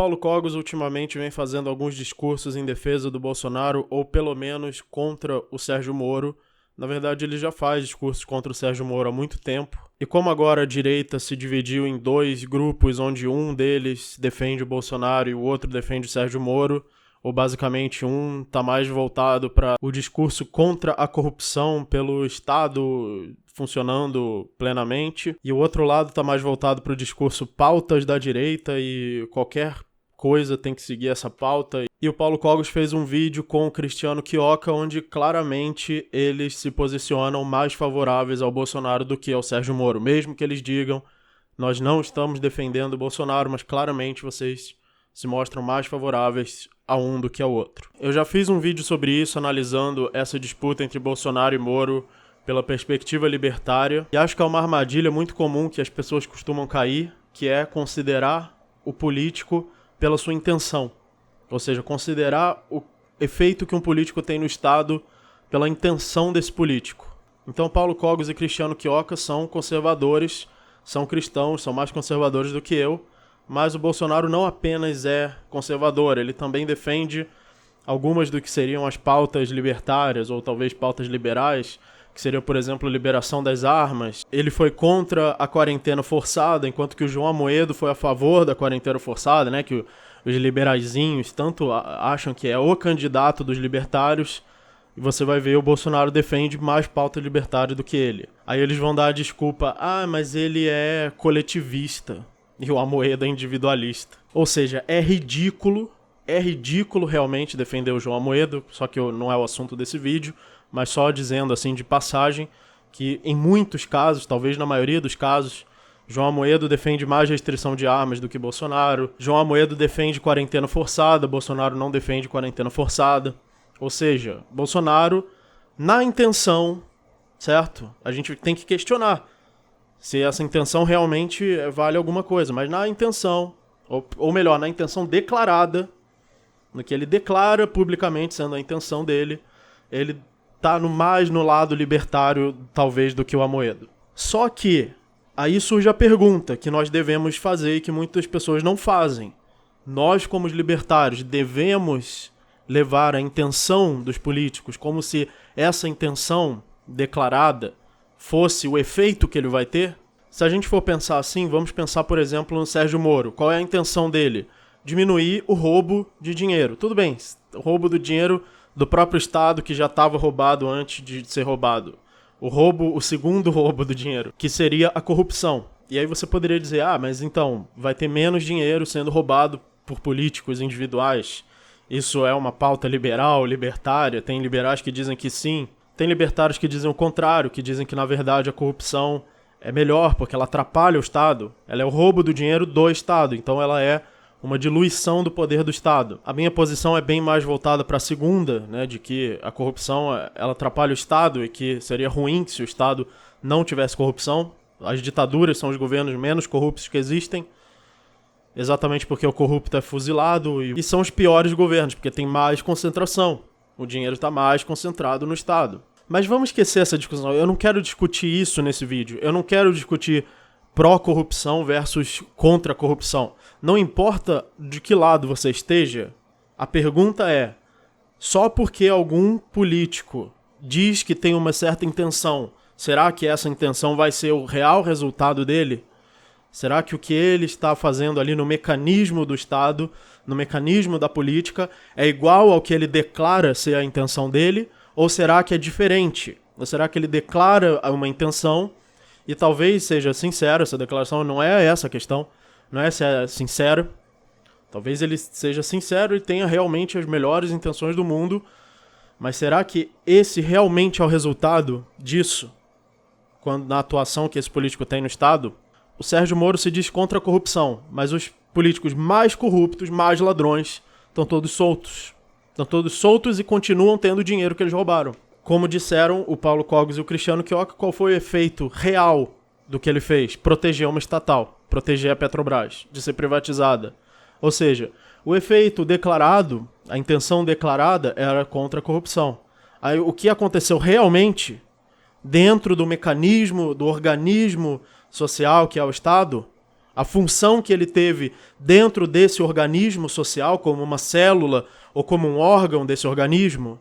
Paulo Cogos ultimamente vem fazendo alguns discursos em defesa do Bolsonaro, ou pelo menos contra o Sérgio Moro. Na verdade, ele já faz discursos contra o Sérgio Moro há muito tempo. E como agora a direita se dividiu em dois grupos, onde um deles defende o Bolsonaro e o outro defende o Sérgio Moro, ou basicamente um está mais voltado para o discurso contra a corrupção pelo Estado funcionando plenamente, e o outro lado está mais voltado para o discurso pautas da direita e qualquer coisa tem que seguir essa pauta. E o Paulo Cogos fez um vídeo com o Cristiano Quioca, onde claramente eles se posicionam mais favoráveis ao Bolsonaro do que ao Sérgio Moro, mesmo que eles digam: nós não estamos defendendo o Bolsonaro, mas claramente vocês se mostram mais favoráveis a um do que ao outro. Eu já fiz um vídeo sobre isso, analisando essa disputa entre Bolsonaro e Moro pela perspectiva libertária, e acho que é uma armadilha muito comum que as pessoas costumam cair, que é considerar o político pela sua intenção, ou seja, considerar o efeito que um político tem no Estado pela intenção desse político. Então Paulo Cogos e Cristiano Quioca são conservadores, são cristãos, são mais conservadores do que eu, mas o Bolsonaro não apenas é conservador, ele também defende algumas do que seriam as pautas libertárias, ou talvez pautas liberais, que seria, por exemplo, a liberação das armas. Ele foi contra a quarentena forçada, enquanto que o João Amoedo foi a favor da quarentena forçada, né? Que os liberaizinhos tanto acham que é o candidato dos libertários, e você vai ver o Bolsonaro defende mais pauta libertária do que ele. Aí eles vão dar a desculpa: mas ele é coletivista, e o Amoedo é individualista. Ou seja, é ridículo realmente defender o João Amoedo, só que não é o assunto desse vídeo, mas só dizendo assim de passagem que em muitos casos, talvez na maioria dos casos, João Amoedo defende mais restrição de armas do que Bolsonaro. João Amoedo defende quarentena forçada, Bolsonaro não defende quarentena forçada. Ou seja, Bolsonaro, na intenção, certo? A gente tem que questionar se essa intenção realmente vale alguma coisa, mas na intenção, ou melhor, na intenção declarada, no que ele declara publicamente sendo a intenção dele, ele tá mais no lado libertário, talvez, do que o Amoedo. Só que aí surge a pergunta que nós devemos fazer e que muitas pessoas não fazem. Nós, como os libertários, devemos levar a intenção dos políticos como se essa intenção declarada fosse o efeito que ele vai ter? Se a gente for pensar assim, vamos pensar, por exemplo, no Sérgio Moro. Qual é a intenção dele? Diminuir o roubo de dinheiro. Tudo bem, o roubo do dinheiro do próprio Estado que já estava roubado antes de ser roubado. O segundo roubo do dinheiro, que seria a corrupção. E aí você poderia dizer: mas então vai ter menos dinheiro sendo roubado por políticos individuais. Isso é uma pauta liberal, libertária? Tem liberais que dizem que sim. Tem libertários que dizem o contrário, que dizem que na verdade a corrupção é melhor porque ela atrapalha o Estado. Ela é o roubo do dinheiro do Estado, então ela é uma diluição do poder do Estado. A minha posição é bem mais voltada para a segunda, né, de que a corrupção ela atrapalha o Estado e que seria ruim se o Estado não tivesse corrupção. As ditaduras são os governos menos corruptos que existem, exatamente porque o corrupto é fuzilado, e são os piores governos, porque tem mais concentração. O dinheiro está mais concentrado no Estado. Mas vamos esquecer essa discussão. Eu não quero discutir isso nesse vídeo. Eu não quero discutir pró-corrupção versus contra a corrupção. Não importa de que lado você esteja, a pergunta é: só porque algum político diz que tem uma certa intenção, será que essa intenção vai ser o real resultado dele? Será que o que ele está fazendo ali no mecanismo do Estado, no mecanismo da política, é igual ao que ele declara ser a intenção dele? Ou será que é diferente? Ou será que ele declara uma intenção e talvez seja sincero? Essa declaração não é essa a questão, não é se é sincero. Talvez ele seja sincero e tenha realmente as melhores intenções do mundo, mas será que esse realmente é o resultado disso, na atuação que esse político tem no Estado? O Sérgio Moro se diz contra a corrupção, mas os políticos mais corruptos, mais ladrões, estão todos soltos. Estão todos soltos e continuam tendo o dinheiro que eles roubaram. Como disseram o Paulo Cogos e o Cristiano Quioca, qual foi o efeito real do que ele fez? Proteger uma estatal, proteger a Petrobras de ser privatizada. Ou seja, o efeito declarado, a intenção declarada era contra a corrupção. Aí o que aconteceu realmente dentro do mecanismo, do organismo social que é o Estado, A função que ele teve dentro desse organismo social, como uma célula ou como um órgão desse organismo,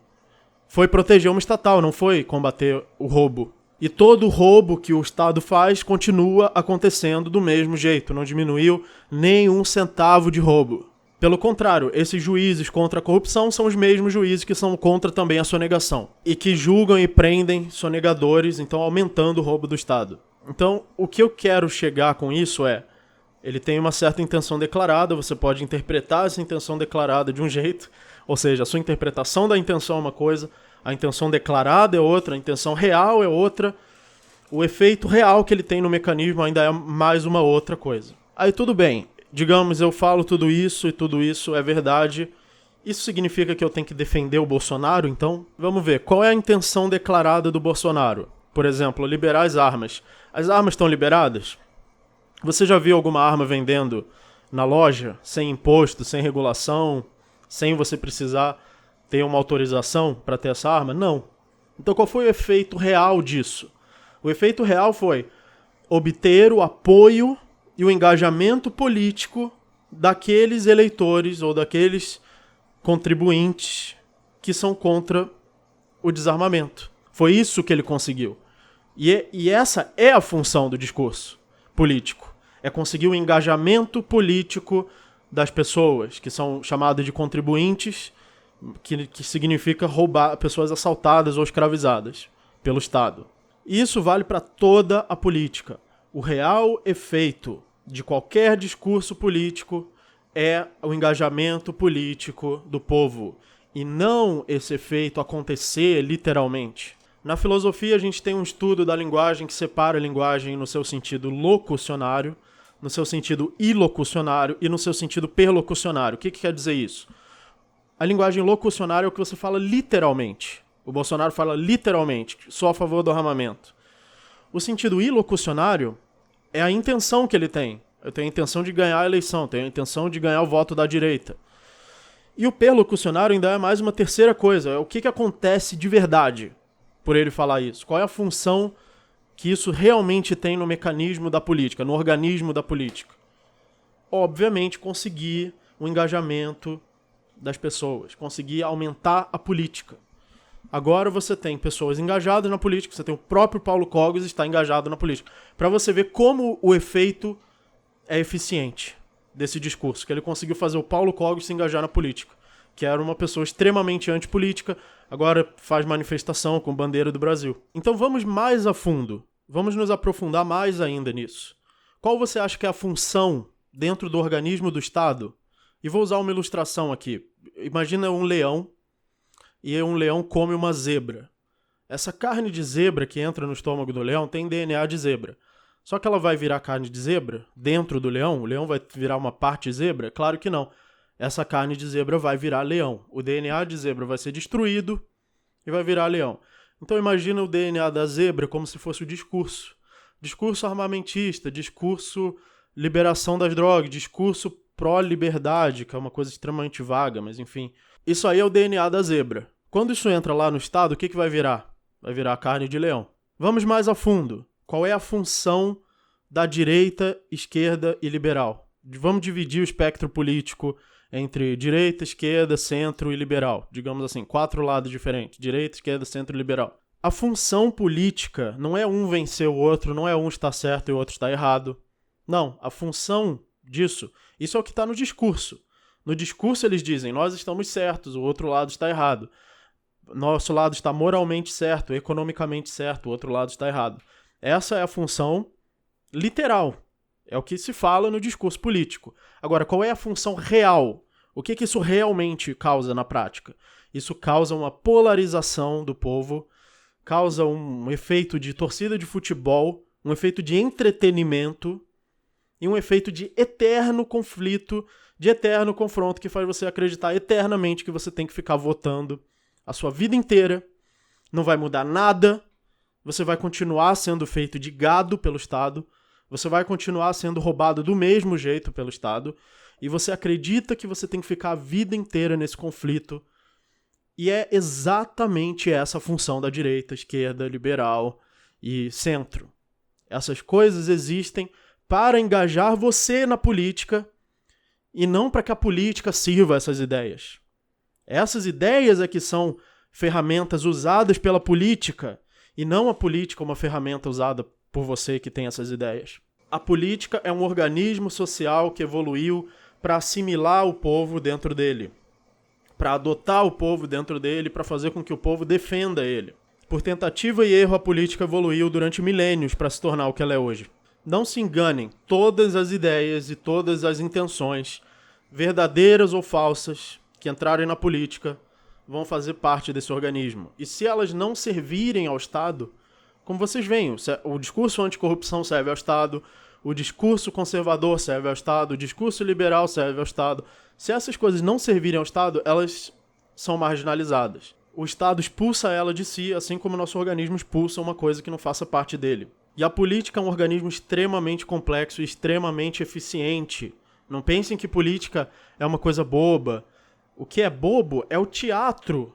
foi proteger uma estatal, não foi combater o roubo. E todo roubo que o Estado faz continua acontecendo do mesmo jeito, não diminuiu nem um centavo de roubo. Pelo contrário, esses juízes contra a corrupção são os mesmos juízes que são contra também a sonegação. E que julgam e prendem sonegadores, então aumentando o roubo do Estado. Então, o que eu quero chegar com isso é, ele tem uma certa intenção declarada, você pode interpretar essa intenção declarada de um jeito, ou seja, a sua interpretação da intenção é uma coisa, a intenção declarada é outra, a intenção real é outra, o efeito real que ele tem no mecanismo ainda é mais uma outra coisa. Aí tudo bem, digamos, eu falo tudo isso e tudo isso é verdade, isso significa que eu tenho que defender o Bolsonaro, então? Vamos ver, qual é a intenção declarada do Bolsonaro? Por exemplo, liberar as armas. As armas estão liberadas? Você já viu alguma arma vendendo na loja, sem imposto, sem regulação, sem você precisar ter uma autorização para ter essa arma? Não. Então qual foi o efeito real disso? O efeito real foi obter o apoio e o engajamento político daqueles eleitores ou daqueles contribuintes que são contra o desarmamento. Foi isso que ele conseguiu. E essa é a função do discurso político. É conseguir o engajamento político das pessoas, que são chamadas de contribuintes, que significa roubar pessoas assaltadas ou escravizadas pelo Estado. E isso vale para toda a política. O real efeito de qualquer discurso político é o engajamento político do povo, e não esse efeito acontecer literalmente. Na filosofia, a gente tem um estudo da linguagem que separa a linguagem no seu sentido locucionário, no seu sentido ilocucionário e no seu sentido perlocucionário. O que quer dizer isso? A linguagem locucionária é o que você fala literalmente. O Bolsonaro fala literalmente, sou a favor do armamento. O sentido ilocucionário é a intenção que ele tem. Eu tenho a intenção de ganhar a eleição, tenho a intenção de ganhar o voto da direita. E o perlocucionário ainda é mais uma terceira coisa, é o que acontece de verdade por ele falar isso. Qual é a função que isso realmente tem no mecanismo da política, no organismo da política? Obviamente, conseguir o engajamento das pessoas, conseguir aumentar a política. Agora você tem pessoas engajadas na política, você tem o próprio Paulo Cogos está engajado na política. Para você ver como o efeito é eficiente desse discurso, que ele conseguiu fazer o Paulo Cogos se engajar na política, que era uma pessoa extremamente antipolítica, agora faz manifestação com bandeira do Brasil. Então vamos mais a fundo, vamos nos aprofundar mais ainda nisso. Qual você acha que é a função dentro do organismo do Estado? E vou usar uma ilustração aqui. Imagina um leão, e um leão come uma zebra. Essa carne de zebra que entra no estômago do leão tem DNA de zebra. Só que ela vai virar carne de zebra dentro do leão? O leão vai virar uma parte zebra? Claro que não. Essa carne de zebra vai virar leão. O DNA de zebra vai ser destruído e vai virar leão. Então imagina o DNA da zebra como se fosse o discurso. Discurso armamentista, discurso liberação das drogas, discurso pró-liberdade, que é uma coisa extremamente vaga, mas enfim. Isso aí é o DNA da zebra. Quando isso entra lá no Estado, o que vai virar? Vai virar carne de leão. Vamos mais a fundo. Qual é a função da direita, esquerda e liberal? Vamos dividir o espectro político entre direita, esquerda, centro e liberal. Digamos assim, 4 lados diferentes. Direita, esquerda, centro e liberal. A função política não é um vencer o outro, não é um estar certo e o outro estar errado. Não, a função disso, isso é o que está no discurso. No discurso eles dizem, nós estamos certos, o outro lado está errado. Nosso lado está moralmente certo, economicamente certo, o outro lado está errado. Essa é a função literal. É o que se fala no discurso político. Agora, qual é a função real? O que isso realmente causa na prática? Isso causa uma polarização do povo, causa um efeito de torcida de futebol, um efeito de entretenimento e um efeito de eterno conflito, de eterno confronto que faz você acreditar eternamente que você tem que ficar votando a sua vida inteira, não vai mudar nada, você vai continuar sendo feito de gado pelo Estado, você vai continuar sendo roubado do mesmo jeito pelo Estado, e você acredita que você tem que ficar a vida inteira nesse conflito, e é exatamente essa a função da direita, esquerda, liberal e centro. Essas coisas existem para engajar você na política e não para que a política sirva essas ideias. Essas ideias é que são ferramentas usadas pela política e não a política uma ferramenta usada por você que tem essas ideias. A política é um organismo social que evoluiu para assimilar o povo dentro dele, para adotar o povo dentro dele, para fazer com que o povo defenda ele. Por tentativa e erro, a política evoluiu durante milênios para se tornar o que ela é hoje. Não se enganem, todas as ideias e todas as intenções, verdadeiras ou falsas, que entrarem na política, vão fazer parte desse organismo. E se elas não servirem ao Estado, como vocês veem, o discurso anticorrupção serve ao Estado, o discurso conservador serve ao Estado, o discurso liberal serve ao Estado. Se essas coisas não servirem ao Estado, elas são marginalizadas. O Estado expulsa ela de si, assim como o nosso organismo expulsa uma coisa que não faça parte dele. E a política é um organismo extremamente complexo e extremamente eficiente. Não pensem que política é uma coisa boba. O que é bobo é o teatro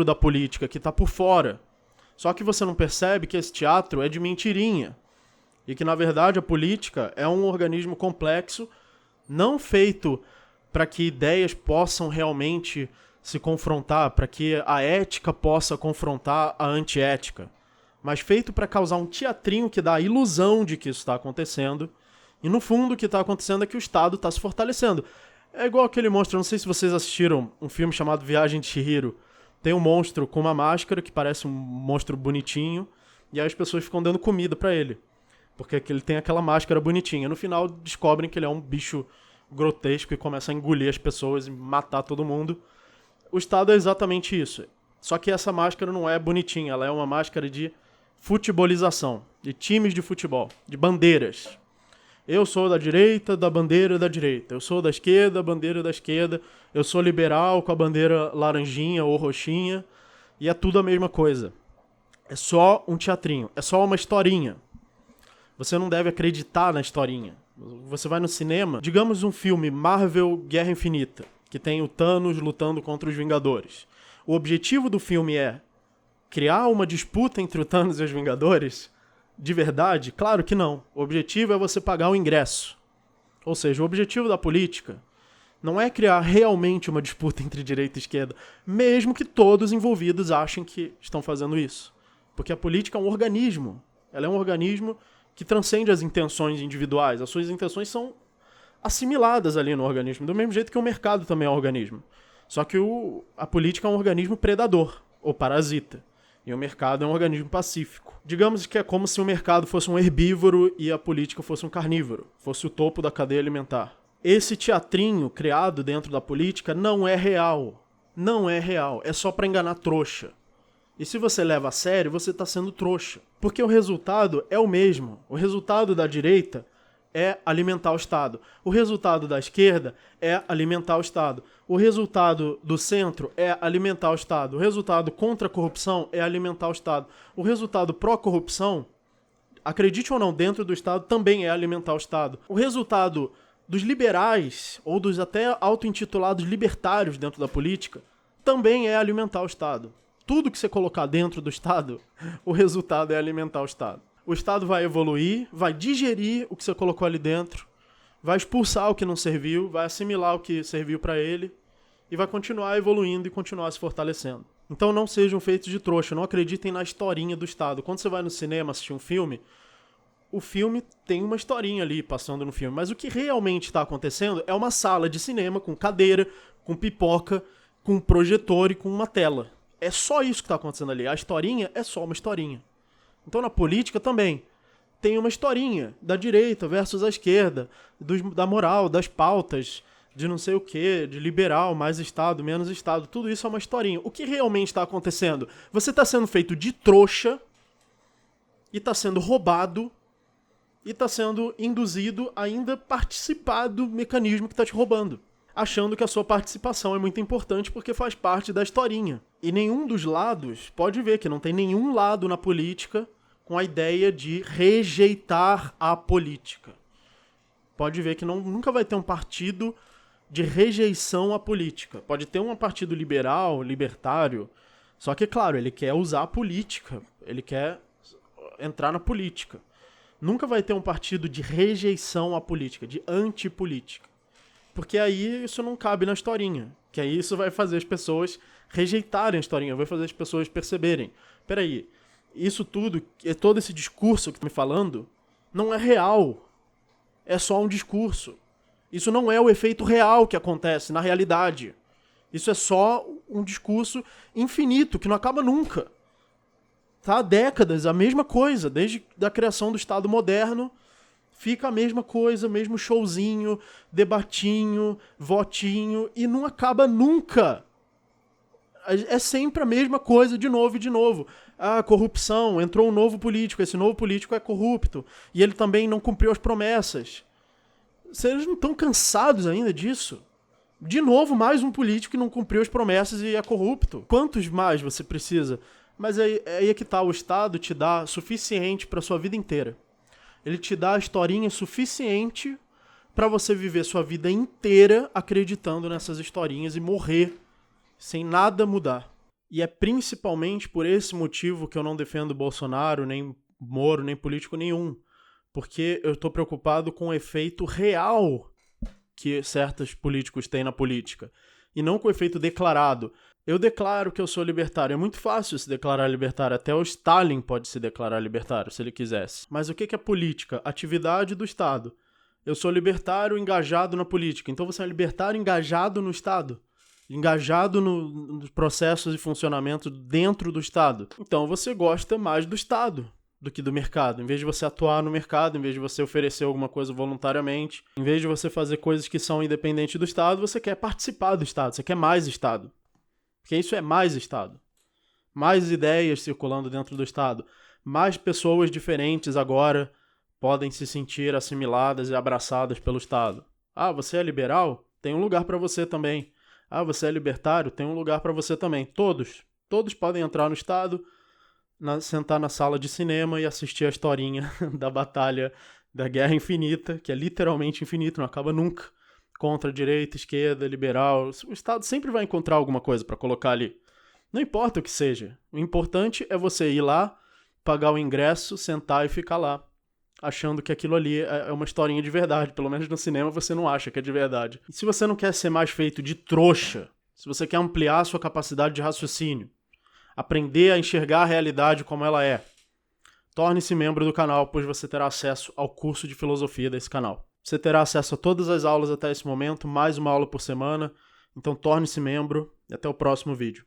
da política que está por fora. Só que você não percebe que esse teatro é de mentirinha. E que, na verdade, a política é um organismo complexo, não feito para que ideias possam realmente se confrontar, para que a ética possa confrontar a antiética, mas feito para causar um teatrinho que dá a ilusão de que isso está acontecendo, e no fundo o que está acontecendo é que o Estado está se fortalecendo. É igual aquele monstro, não sei se vocês assistiram um filme chamado Viagem de Chihiro. Tem um monstro com uma máscara que parece um monstro bonitinho, e aí as pessoas ficam dando comida para ele, porque ele tem aquela máscara bonitinha. No final descobrem que ele é um bicho grotesco e começa a engolir as pessoas e matar todo mundo. O Estado é exatamente isso. Só que essa máscara não é bonitinha, ela é uma máscara de futebolização, de times de futebol, de bandeiras. Eu sou da direita, da bandeira da direita. Eu sou da esquerda, bandeira da esquerda. Eu sou liberal, com a bandeira laranjinha ou roxinha. E é tudo a mesma coisa. É só um teatrinho, é só uma historinha. Você não deve acreditar na historinha. Você vai no cinema, digamos um filme Marvel Guerra Infinita, que tem o Thanos lutando contra os Vingadores. O objetivo do filme é criar uma disputa entre o Thanos e os Vingadores? De verdade? Claro que não. O objetivo é você pagar o ingresso. Ou seja, o objetivo da política não é criar realmente uma disputa entre direita e esquerda, mesmo que todos envolvidos achem que estão fazendo isso. Porque a política é um organismo. Ela é um organismo que transcende as intenções individuais. As suas intenções são assimiladas ali no organismo, do mesmo jeito que o mercado também é um organismo. Só que a política é um organismo predador, ou parasita. E o mercado é um organismo pacífico. Digamos que é como se o mercado fosse um herbívoro e a política fosse um carnívoro, fosse o topo da cadeia alimentar. Esse teatrinho criado dentro da política não é real. Não é real. É só para enganar trouxa. E se você leva a sério, você está sendo trouxa. Porque o resultado é o mesmo. O resultado da direita é alimentar o Estado. O resultado da esquerda é alimentar o Estado. O resultado do centro é alimentar o Estado. O resultado contra a corrupção é alimentar o Estado. O resultado pró-corrupção, acredite ou não, dentro do Estado também é alimentar o Estado. O resultado dos liberais, ou dos até auto-intitulados libertários dentro da política, também é alimentar o Estado. Tudo que você colocar dentro do Estado, o resultado é alimentar o Estado. O Estado vai evoluir, vai digerir o que você colocou ali dentro, vai expulsar o que não serviu, vai assimilar o que serviu para ele e vai continuar evoluindo e continuar se fortalecendo. Então não sejam feitos de trouxa, não acreditem na historinha do Estado. Quando você vai no cinema assistir um filme, o filme tem uma historinha ali passando no filme, mas o que realmente está acontecendo é uma sala de cinema com cadeira, com pipoca, com projetor e com uma tela. É só isso que está acontecendo ali. A historinha é só uma historinha. Então na política também tem uma historinha da direita versus a esquerda, da moral, das pautas, de não sei o que, de liberal, mais Estado, menos Estado. Tudo isso é uma historinha. O que realmente está acontecendo? Você está sendo feito de trouxa e está sendo roubado e está sendo induzido a ainda participar do mecanismo que está te roubando, achando que a sua participação é muito importante porque faz parte da historinha. E nenhum dos lados, pode ver que não tem nenhum lado na política com a ideia de rejeitar a política. Pode ver que nunca vai ter um partido de rejeição à política. Pode ter um partido liberal, libertário, só que, claro, ele quer usar a política, ele quer entrar na política. Nunca vai ter um partido de rejeição à política, de antipolítica. Porque aí isso não cabe na historinha. Que aí isso vai fazer as pessoas rejeitarem a historinha, vai fazer as pessoas perceberem. Peraí, isso tudo, todo esse discurso que tá me falando, não é real. É só um discurso. Isso não é o efeito real que acontece na realidade. Isso é só um discurso infinito, que não acaba nunca. Tá há décadas a mesma coisa, desde a criação do Estado moderno, fica a mesma coisa, mesmo showzinho, debatinho, votinho, e não acaba nunca. É sempre a mesma coisa, de novo e de novo. Ah, corrupção, entrou um novo político, esse novo político é corrupto, e ele também não cumpriu as promessas. Vocês não estão cansados ainda disso? De novo, mais um político que não cumpriu as promessas e é corrupto. Quantos mais você precisa? Mas aí é que tá, o Estado te dá suficiente para sua vida inteira. Ele te dá a historinha suficiente para você viver sua vida inteira acreditando nessas historinhas e morrer sem nada mudar. E é principalmente por esse motivo que eu não defendo Bolsonaro, nem Moro, nem político nenhum. Porque eu tô preocupado com o efeito real que certos políticos têm na política. E não com o efeito declarado. Eu declaro que eu sou libertário. É muito fácil se declarar libertário. Até o Stalin pode se declarar libertário, se ele quisesse. Mas o que é política? Atividade do Estado. Eu sou libertário engajado na política. Então você é um libertário engajado no Estado. Engajado nos processos e funcionamento dentro do Estado. Então você gosta mais do Estado do que do mercado. Em vez de você atuar no mercado, em vez de você oferecer alguma coisa voluntariamente, em vez de você fazer coisas que são independentes do Estado, você quer participar do Estado, você quer mais Estado. Porque isso é mais Estado. Mais ideias circulando dentro do Estado. Mais pessoas diferentes agora podem se sentir assimiladas e abraçadas pelo Estado. Ah, você é liberal? Tem um lugar para você também. Ah, você é libertário? Tem um lugar para você também. Todos podem entrar no Estado, sentar na sala de cinema e assistir a historinha da batalha da Guerra Infinita, que é literalmente infinito, não acaba nunca. Contra direita, esquerda, liberal. O Estado sempre vai encontrar alguma coisa para colocar ali. Não importa o que seja. O importante é você ir lá, pagar o ingresso, sentar e ficar lá, achando que aquilo ali é uma historinha de verdade. Pelo menos no cinema você não acha que é de verdade. E se você não quer ser mais feito de trouxa, se você quer ampliar a sua capacidade de raciocínio, aprender a enxergar a realidade como ela é, torne-se membro do canal, pois você terá acesso ao curso de filosofia desse canal. Você terá acesso a todas as aulas até esse momento, mais uma aula por semana. Então torne-se membro e até o próximo vídeo.